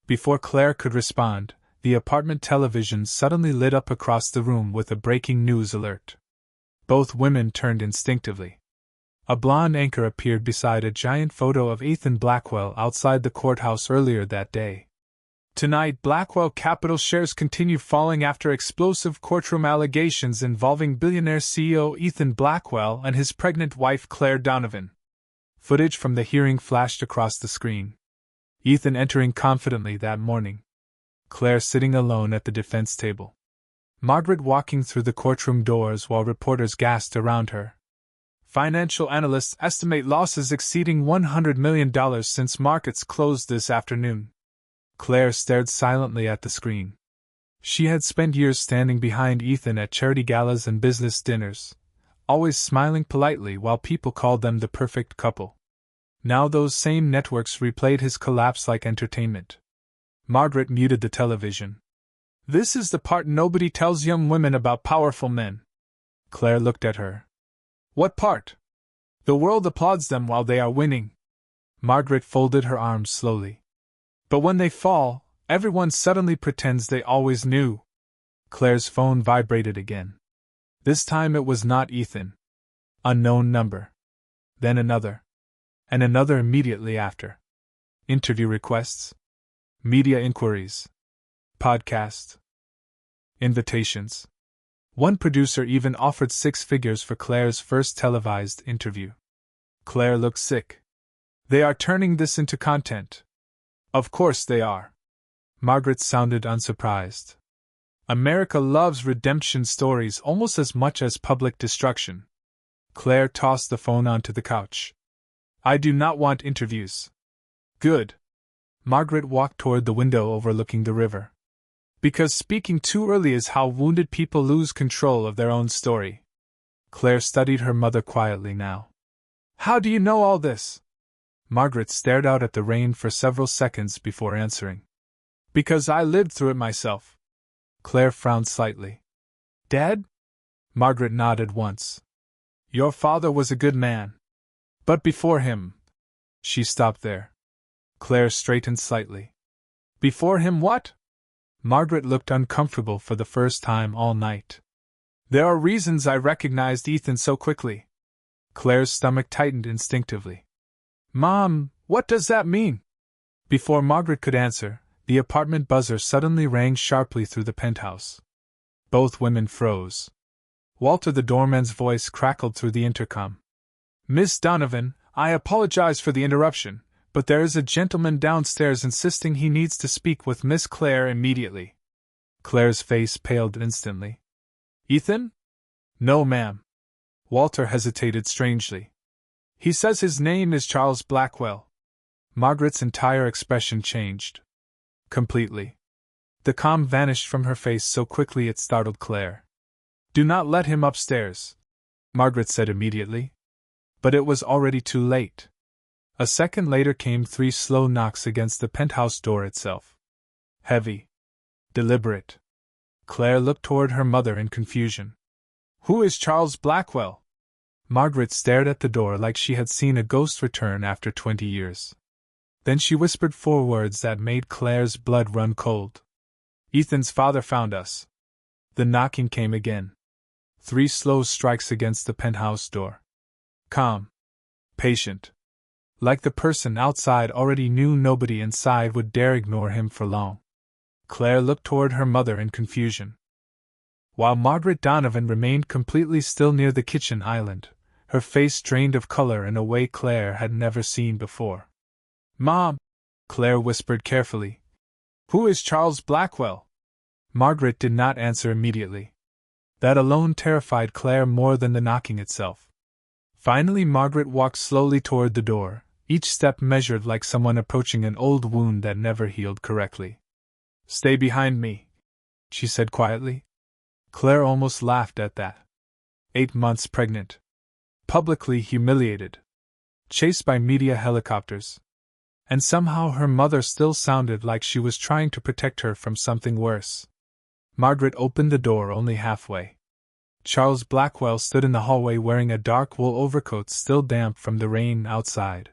Before Claire could respond, the apartment television suddenly lit up across the room with a breaking news alert. Both women turned instinctively. A blonde anchor appeared beside a giant photo of Ethan Blackwell outside the courthouse earlier that day. Tonight, Blackwell Capital shares continue falling after explosive courtroom allegations involving billionaire CEO Ethan Blackwell and his pregnant wife Claire Donovan. Footage from the hearing flashed across the screen. Ethan entering confidently that morning. Claire sitting alone at the defense table. Margaret walking through the courtroom doors while reporters gasped around her. Financial analysts estimate losses exceeding $100 million since markets closed this afternoon. Claire stared silently at the screen. She had spent years standing behind Ethan at charity galas and business dinners, always smiling politely while people called them the perfect couple. Now those same networks replayed his collapse like entertainment. Margaret muted the television. This is the part nobody tells young women about powerful men. Claire looked at her. What part? The world applauds them while they are winning. Margaret folded her arms slowly. But when they fall, everyone suddenly pretends they always knew. Claire's phone vibrated again. This time it was not Ethan. Unknown number. Then another. And another immediately after. Interview requests. Media inquiries. Podcast. Invitations. One producer even offered 6 figures for Claire's first televised interview. Claire looked sick. They are turning this into content. Of course they are. Margaret sounded unsurprised. America loves redemption stories almost as much as public destruction. Claire tossed the phone onto the couch. I do not want interviews. Good. Margaret walked toward the window overlooking the river. Because speaking too early is how wounded people lose control of their own story. Claire studied her mother quietly now. How do you know all this? Margaret stared out at the rain for several seconds before answering. Because I lived through it myself. Claire frowned slightly. Dad? Margaret nodded once. Your father was a good man. But before him. She stopped there. Claire straightened slightly. Before him what? Margaret looked uncomfortable for the first time all night. There are reasons I recognized Ethan so quickly. Claire's stomach tightened instinctively. Mom, what does that mean? Before Margaret could answer, the apartment buzzer suddenly rang sharply through the penthouse. Both women froze. Walter the doorman's voice crackled through the intercom. Miss Donovan, I apologize for the interruption, but there is a gentleman downstairs insisting he needs to speak with Miss Claire immediately. Claire's face paled instantly. Ethan? No, ma'am. Walter hesitated strangely. He says his name is Charles Blackwell. Margaret's entire expression changed. Completely. The calm vanished from her face so quickly it startled Claire. Do not let him upstairs, Margaret said immediately. But it was already too late. A second later came 3 slow knocks against the penthouse door itself. Heavy. Deliberate. Claire looked toward her mother in confusion. Who is Charles Blackwell? Margaret stared at the door like she had seen a ghost return after 20 years. Then she whispered 4 words that made Claire's blood run cold. Ethan's father found us. The knocking came again. 3 slow strikes against the penthouse door. Calm. Patient. Like the person outside already knew nobody inside would dare ignore him for long. Claire looked toward her mother in confusion. While Margaret Donovan remained completely still near the kitchen island, her face drained of color in a way Claire had never seen before. Mom, Claire whispered carefully. Who is Charles Blackwell? Margaret did not answer immediately. That alone terrified Claire more than the knocking itself. Finally Margaret walked slowly toward the door, each step measured like someone approaching an old wound that never healed correctly. Stay behind me, she said quietly. Claire almost laughed at that. 8 months pregnant. Publicly humiliated. Chased by media helicopters. And somehow her mother still sounded like she was trying to protect her from something worse. Margaret opened the door only halfway. Charles Blackwell stood in the hallway wearing a dark wool overcoat still damp from the rain outside.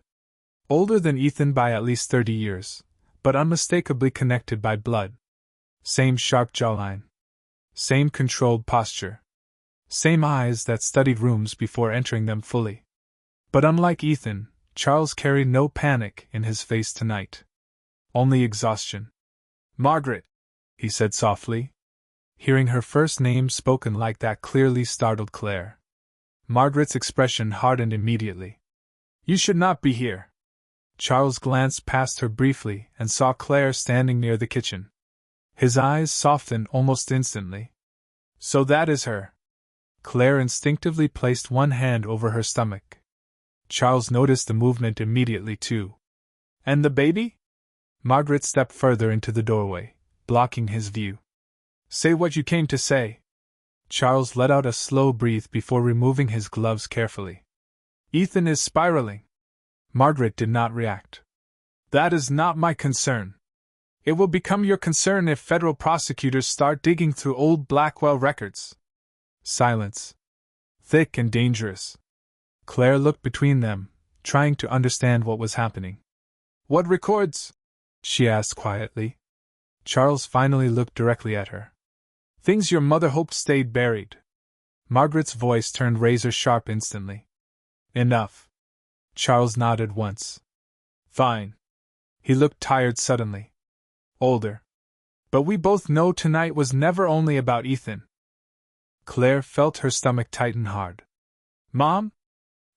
Older than Ethan by at least 30 years, but unmistakably connected by blood. Same sharp jawline. Same controlled posture. Same eyes that studied rooms before entering them fully. But unlike Ethan, Charles carried no panic in his face tonight. Only exhaustion. "Margaret," he said softly. Hearing her first name spoken like that clearly startled Claire. Margaret's expression hardened immediately. "You should not be here." Charles glanced past her briefly and saw Claire standing near the kitchen. His eyes softened almost instantly. "So that is her." Claire instinctively placed one hand over her stomach. Charles noticed the movement immediately too. "And the baby?" Margaret stepped further into the doorway, blocking his view. "Say what you came to say." Charles let out a slow breath before removing his gloves carefully. "Ethan is spiraling." Margaret did not react. "That is not my concern. It will become your concern if federal prosecutors start digging through old Blackwell records." Silence. Thick and dangerous. Claire looked between them, trying to understand what was happening. "What records?" she asked quietly. Charles finally looked directly at her. "Things your mother hoped stayed buried." Margaret's voice turned razor-sharp instantly. "Enough." Charles nodded once. "Fine." He looked tired suddenly. "Older. But we both know tonight was never only about Ethan." Claire felt her stomach tighten hard. "Mom?"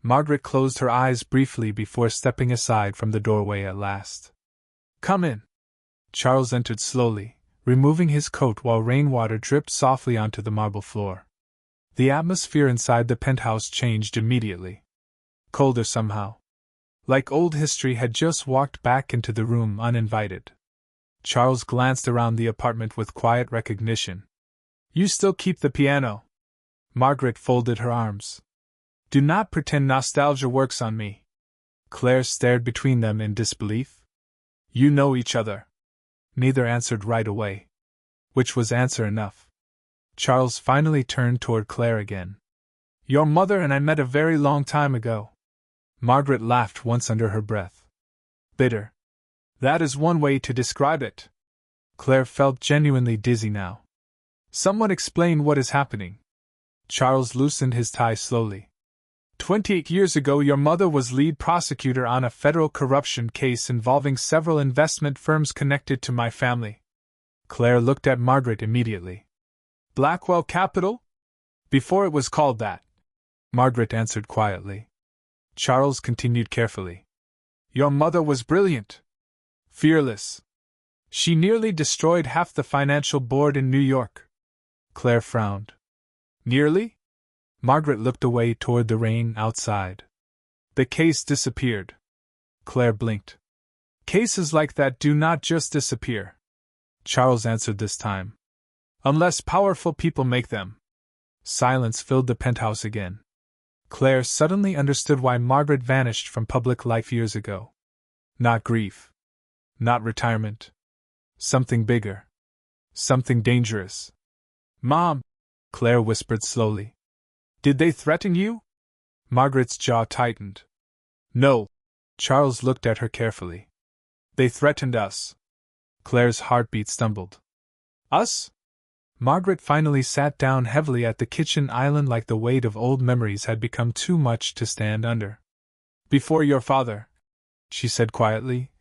Margaret closed her eyes briefly before stepping aside from the doorway at last. "Come in." Charles entered slowly, removing his coat while rainwater dripped softly onto the marble floor. The atmosphere inside the penthouse changed immediately. Colder somehow. Like old history had just walked back into the room uninvited. Charles glanced around the apartment with quiet recognition. "You still keep the piano." Margaret folded her arms. "Do not pretend nostalgia works on me." Claire stared between them in disbelief. "You know each other." Neither answered right away. Which was answer enough. Charles finally turned toward Claire again. "Your mother and I met a very long time ago." Margaret laughed once under her breath. "Bitter. That is one way to describe it." Claire felt genuinely dizzy now. "Someone explain what is happening." Charles loosened his tie slowly. 28 years ago, your mother was lead prosecutor on a federal corruption case involving several investment firms connected to my family." Claire looked at Margaret immediately. "Blackwell Capital?" "Before it was called that," Margaret answered quietly. Charles continued carefully. "Your mother was brilliant. Fearless. She nearly destroyed half the financial board in New York." Claire frowned. "Nearly?" Margaret looked away toward the rain outside. "The case disappeared." Claire blinked. "Cases like that do not just disappear," Charles answered this time. "Unless powerful people make them." Silence filled the penthouse again. Claire suddenly understood why Margaret vanished from public life years ago. Not grief. Not retirement. Something bigger. Something dangerous. "Mom," Claire whispered slowly. "Did they threaten you?" Margaret's jaw tightened. "No." Charles looked at her carefully. "They threatened us." Claire's heartbeat stumbled. "Us?" Margaret finally sat down heavily at the kitchen island like the weight of old memories had become too much to stand under. "Before your father," she said quietly,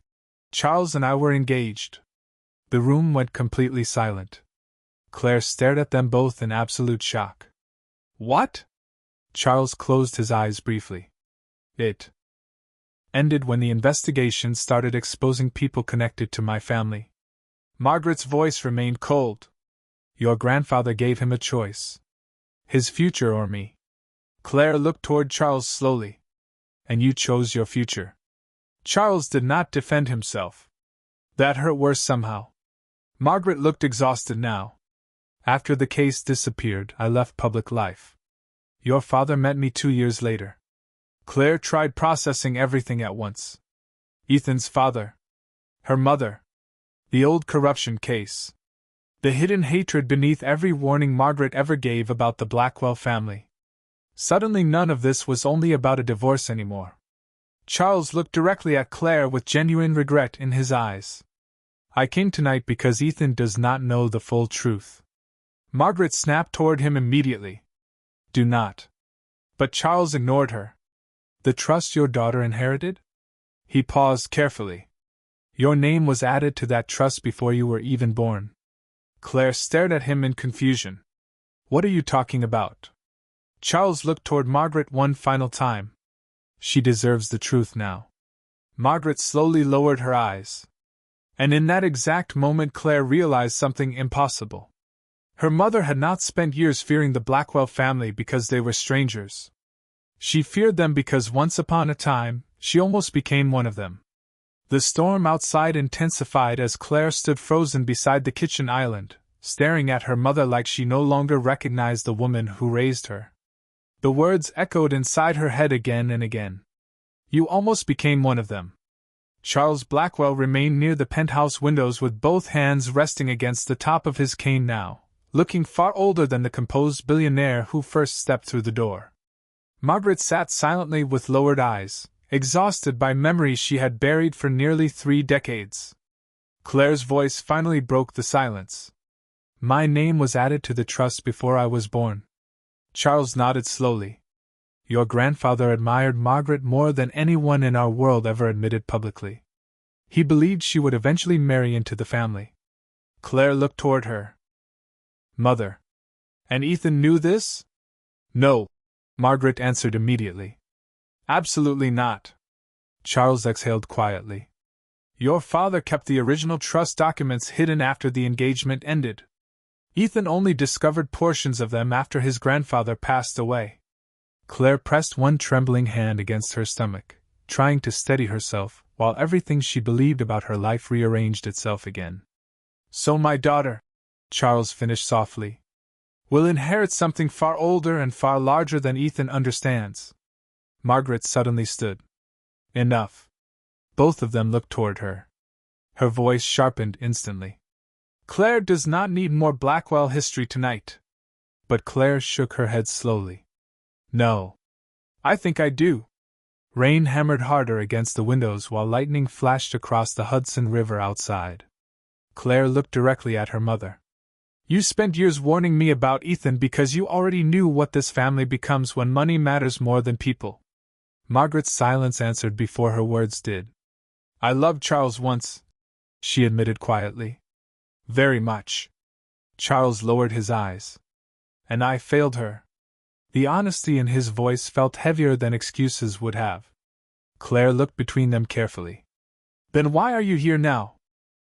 "Charles and I were engaged." The room went completely silent. Claire stared at them both in absolute shock. "What?" Charles closed his eyes briefly. "It ended when the investigation started exposing people connected to my family." Margaret's voice remained cold. "Your grandfather gave him a choice. His future or me." Claire looked toward Charles slowly. "And you chose your future." Charles did not defend himself. That hurt worse somehow. Margaret looked exhausted now. "After the case disappeared, I left public life. Your father met me 2 years later." Claire tried processing everything at once. Ethan's father. Her mother. The old corruption case. The hidden hatred beneath every warning Margaret ever gave about the Blackwell family. Suddenly none of this was only about a divorce anymore. Charles looked directly at Claire with genuine regret in his eyes. I came tonight because Ethan does not know the full truth. Margaret snapped toward him immediately. Do not. But Charles ignored her. The trust your daughter inherited? He paused carefully. Your name was added to that trust before you were even born. Claire stared at him in confusion. What are you talking about? Charles looked toward Margaret one final time. She deserves the truth now. Margaret slowly lowered her eyes. And in that exact moment Claire realized something impossible. Her mother had not spent years fearing the Blackwell family because they were strangers. She feared them because once upon a time, she almost became one of them. The storm outside intensified as Claire stood frozen beside the kitchen island, staring at her mother like she no longer recognized the woman who raised her. The words echoed inside her head again and again. You almost became one of them. Charles Blackwell remained near the penthouse windows with both hands resting against the top of his cane now, looking far older than the composed billionaire who first stepped through the door. Margaret sat silently with lowered eyes, exhausted by memories she had buried for nearly 3 decades. Claire's voice finally broke the silence. My name was added to the trust before I was born. Charles nodded slowly. Your grandfather admired Margaret more than anyone in our world ever admitted publicly. He believed she would eventually marry into the family. Claire looked toward her. Mother. And Ethan knew this? No, Margaret answered immediately. Absolutely not. Charles exhaled quietly. Your father kept the original trust documents hidden after the engagement ended. Ethan only discovered portions of them after his grandfather passed away. Claire pressed one trembling hand against her stomach, trying to steady herself, while everything she believed about her life rearranged itself again. So my daughter, Charles finished softly, will inherit something far older and far larger than Ethan understands. Margaret suddenly stood. Enough. Both of them looked toward her. Her voice sharpened instantly. Claire does not need more Blackwell history tonight. But Claire shook her head slowly. No. I think I do. Rain hammered harder against the windows while lightning flashed across the Hudson River outside. Claire looked directly at her mother. You spent years warning me about Ethan because you already knew what this family becomes when money matters more than people. Margaret's silence answered before her words did. I loved Charles once, she admitted quietly. Very much. Charles lowered his eyes. And I failed her. The honesty in his voice felt heavier than excuses would have. Claire looked between them carefully. Then why are you here now?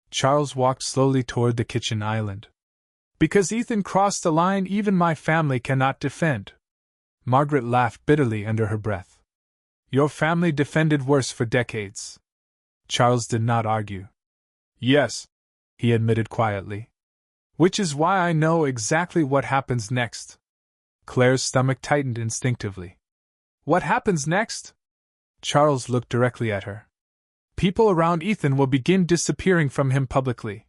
Charles walked slowly toward the kitchen island. Because Ethan crossed a line even my family cannot defend. Margaret laughed bitterly under her breath. Your family defended worse for decades. Charles did not argue. Yes, he admitted quietly. Which is why I know exactly what happens next. Claire's stomach tightened instinctively. What happens next? Charles looked directly at her. People around Ethan will begin disappearing from him publicly.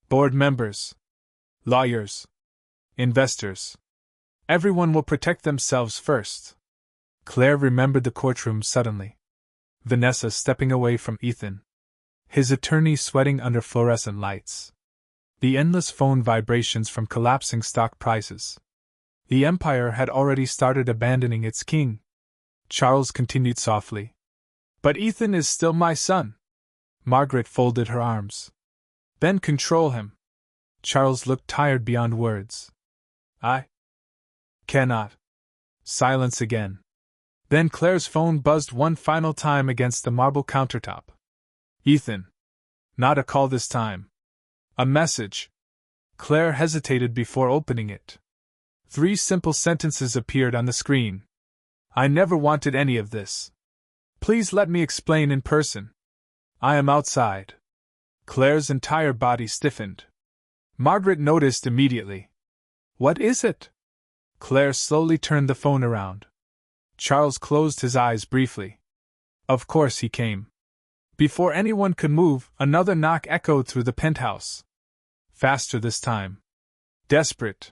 Board members. Lawyers. Investors. Everyone will protect themselves first. Claire remembered the courtroom suddenly. Vanessa stepping away from Ethan. His attorney sweating under fluorescent lights. The endless phone vibrations from collapsing stock prices. The empire had already started abandoning its king. Charles continued softly. But Ethan is still my son. Margaret folded her arms. Then control him. Charles looked tired beyond words. I cannot. Silence again. Then Claire's phone buzzed one final time against the marble countertop. Ethan. Not a call this time. A message. Claire hesitated before opening it. 3 simple sentences appeared on the screen. I never wanted any of this. Please let me explain in person. I am outside. Claire's entire body stiffened. Margaret noticed immediately. What is it? Claire slowly turned the phone around. Charles closed his eyes briefly. Of course he came. Before anyone could move, another knock echoed through the penthouse. faster this time. Desperate.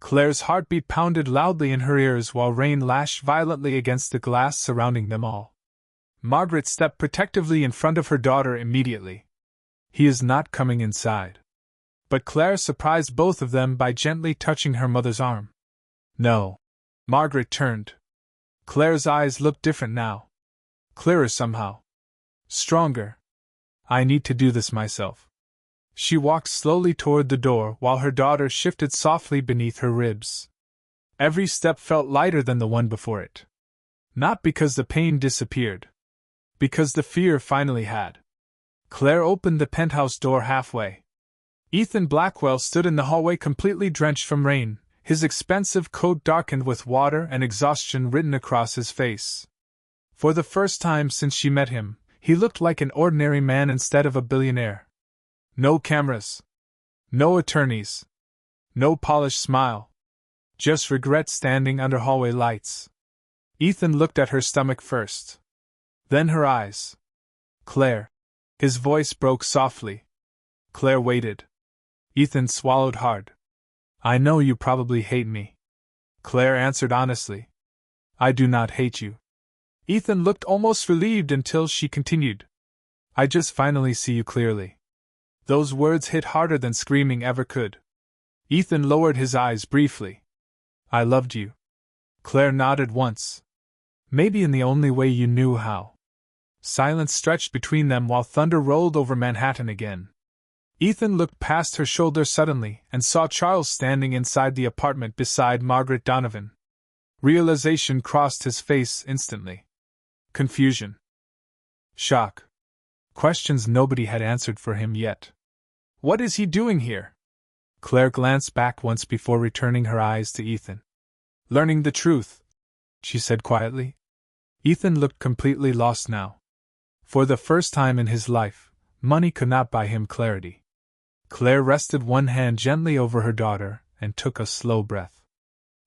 Claire's heartbeat pounded loudly in her ears while rain lashed violently against the glass surrounding them all. Margaret stepped protectively in front of her daughter immediately. "He is not coming inside." But Claire surprised both of them by gently touching her mother's arm. "No." Margaret turned. Claire's eyes looked different now. Clearer somehow. Stronger. "I need to do this myself." She walked slowly toward the door while her daughter shifted softly beneath her ribs. Every step felt lighter than the one before it. Not because the pain disappeared. Because the fear finally had. Claire opened the penthouse door halfway. Ethan Blackwell stood in the hallway completely drenched from rain, his expensive coat darkened with water and exhaustion written across his face. For the first time since she met him, he looked like an ordinary man instead of a billionaire. No cameras. No attorneys. No polished smile. Just regret standing under hallway lights. Ethan looked at her stomach first. Then her eyes. "Claire." His voice broke softly. Claire waited. Ethan swallowed hard. "I know you probably hate me." Claire answered honestly. "I do not hate you." Ethan looked almost relieved until she continued. "I just finally see you clearly." Those words hit harder than screaming ever could. Ethan lowered his eyes briefly. "I loved you." Claire nodded once. "Maybe in the only way you knew how." Silence stretched between them while thunder rolled over Manhattan again. Ethan looked past her shoulder suddenly and saw Charles standing inside the apartment beside Margaret Donovan. Realization crossed his face instantly. Confusion. Shock. Questions nobody had answered for him yet. What is he doing here? Claire glanced back once before returning her eyes to Ethan. "Learning the truth," she said quietly. Ethan looked completely lost now. For the first time in his life, money could not buy him clarity. Claire rested one hand gently over her daughter and took a slow breath.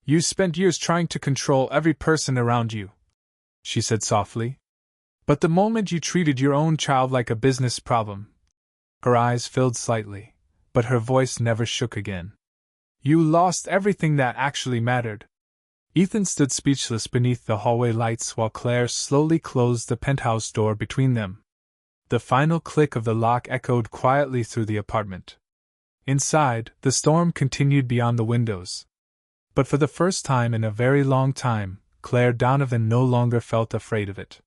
"You spent years trying to control every person around you," she said softly. "But the moment you treated your own child like a business problem," her eyes filled slightly, but her voice never shook again, "you lost everything that actually mattered." Ethan stood speechless beneath the hallway lights while Claire slowly closed the penthouse door between them. The final click of the lock echoed quietly through the apartment. Inside, the storm continued beyond the windows. But for the first time in a very long time, Claire Donovan no longer felt afraid of it.